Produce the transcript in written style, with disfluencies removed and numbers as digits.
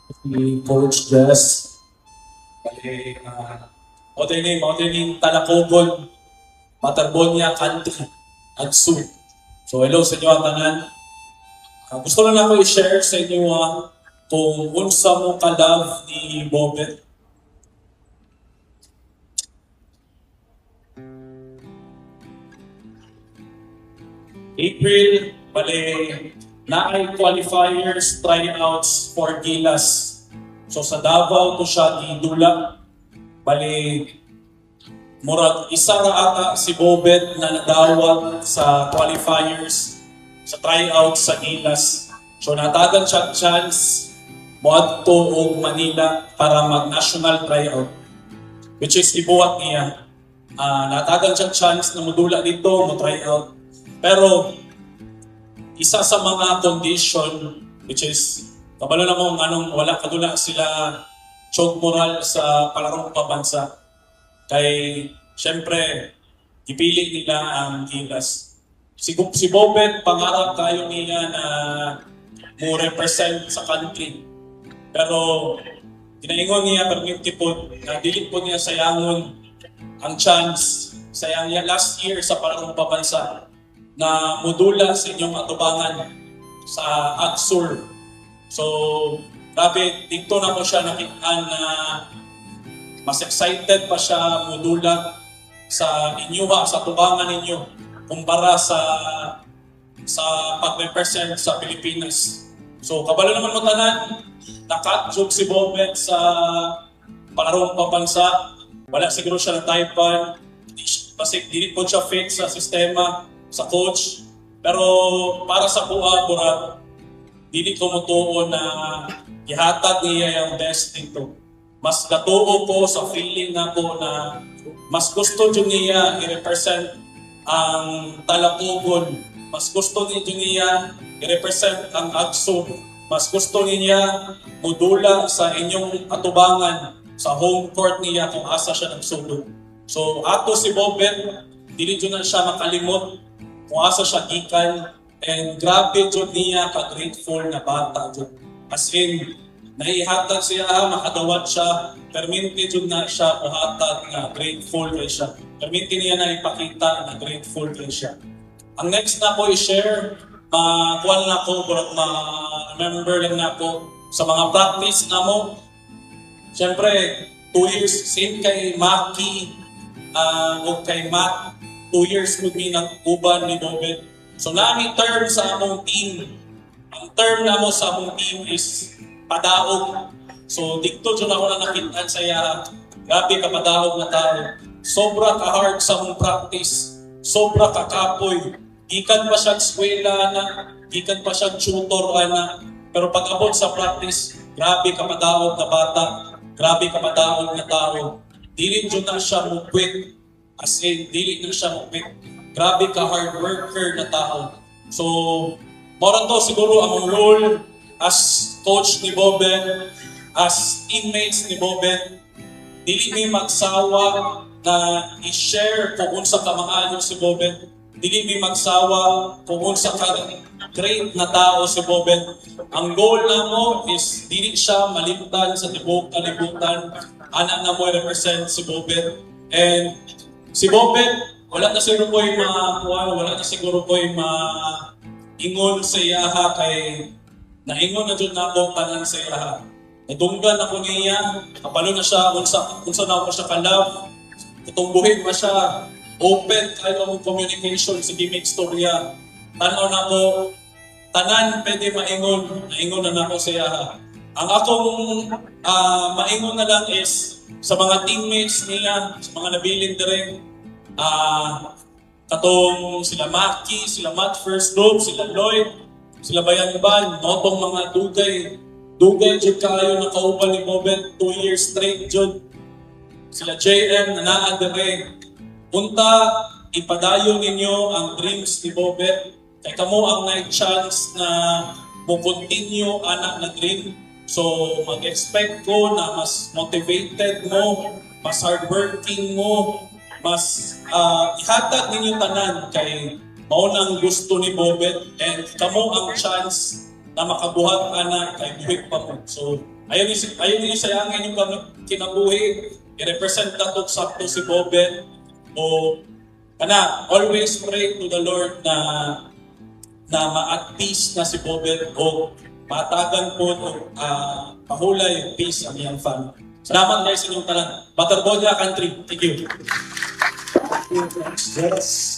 si Coach Jess. Bali, Modeling Talakobon, Matarbonia, Country, Agsu. So hello sa inyo ang tanan. Gusto lang ako i-share sa inyo kung unsa mo ka-love ni Bobet. April, bali, naay qualifiers, tryouts for Gilas. So sa Davao to siya idula. Bali, murag isa ra ata si Bobet na nadawat sa qualifiers sa tryouts sa Gilas. So natagan siya chance moadto og Manila para mag-national tryout, which is ibuhat niya. Natagan siya chance na modula dito, mo tryout. Pero isa sa mga condition, which is kabalo na mo anong wala kadula sila chog moral sa palarong pabansa. Kay syempre ipili nila ang Gilas. Si Bobet pangarap kayo niya na mo represent sa country. Pero ginaingon niya perminti po na dili po niya sayangon ang chance sayang niya last year sa palarong pabansa na modula sa inyong atubangan sa Agsur. So, grabe, dito na ko siya nakitaan na mas excited pa siya modula sa inyo sa atubangan ninyo kumpara sa pag-represent sa Pilipinas. So, kabalo naman mo tanan, nakatjog si Bobet sa palarong pabansa. Wala siguro siya ng Taipan. Kasi dili po siya fit sa sistema, sa coach. Pero para sa kuha, Burat, dili ko mutuo na ihatag niya yung best dito. Mas natuo ko sa feeling ako na mas gusto niya i-represent ang Talakobon. Mas gusto niya i-represent ang Agso. Mas gusto niya modula sa inyong atubangan sa home court niya kung asa siya nagsulod. So ato si Bobet, dili na siya makalimot kung asa siya gikan, and grabe jud niya ka-grateful na bata jud. As in, naihatag siya, makadawat siya, perminti jud na siya muhatag na grateful kay siya. Perminti niya na ipakita na grateful kay siya. Ang next na ko i-share, kuwan na ko, ma-remember lang na ko sa mga practice na mo. Siyempre, 2 years, same kay Maki o kay Matt, 2 years would be nag-uban ni Bobet. So nami term sa among team. Ang term na mo sa among team is padaog. So dito dyan ako na nakitaan saya. Grabe ka padaog na tao. Sobra ka hard sa among practice. Sobra ka kapoy. Gikan pa siya eskwela na. Gikan pa siya tutor na. Pero pag abot sa practice, grabe ka padaog na bata. Grabe ka padaog na tao. Dili dyan na siya mo-quit. As in, dili na siya mo-quit. Grabe ka hard worker na tao. So, mora to siguro ang role as coach ni Bobet, as teammates ni Bobet. Dili ni magsawa na i-share kung unsa ka maayo si Bobet. Dili ni magsawa kung unsa ka great na tao si Bobet. Ang goal na mo is dili siya malimtan sa tibok kalibutan. Ana na mo represent si Bobet. And si Bobet, wala na siguro po yung wala na siguro po yung ingon sa iyaha kay naingon na dyan na ako tanan sa iyaha. Nadunggan ako niya, kapalo na siya, unsa na ako siya ka-love, tutungbuhin pa siya, open kayo ang communication, sige may istorya. Tanaw na ko, tanan pwede naingon na ako sa iyaha. Ang akong maingon na lang is sa mga teammates niya, sa mga nabilin direct, katong sila Maki, sila Matt First Group, sila Lloyd, sila Bayan-Ban, notong mga dugay jud kayo na kauban ni Bobet 2 years straight jud. Sila JM na naa dire. Punta ipadayon ninyo ang dreams ni Bobet. Kay kamo ang night chance na mo continue anak na dream. So mag-expect ko na mas motivated mo, mas hardworking mo, mas ihatag ninyo tanan kay mao nang gusto ni Bobet, and kamo ang chance na makabuhat ka na kay buhit pa mo. So Ayaw niyo sayangin yung kinabuhi. I-represent na to sakto si Bobet. O, always pray to the Lord na ma-at peace na si Bobet o matagan po mahulay yung peace ang iyang family. Salamat guys sa inyong tanan. Batarboga Country. Thank you. Yes.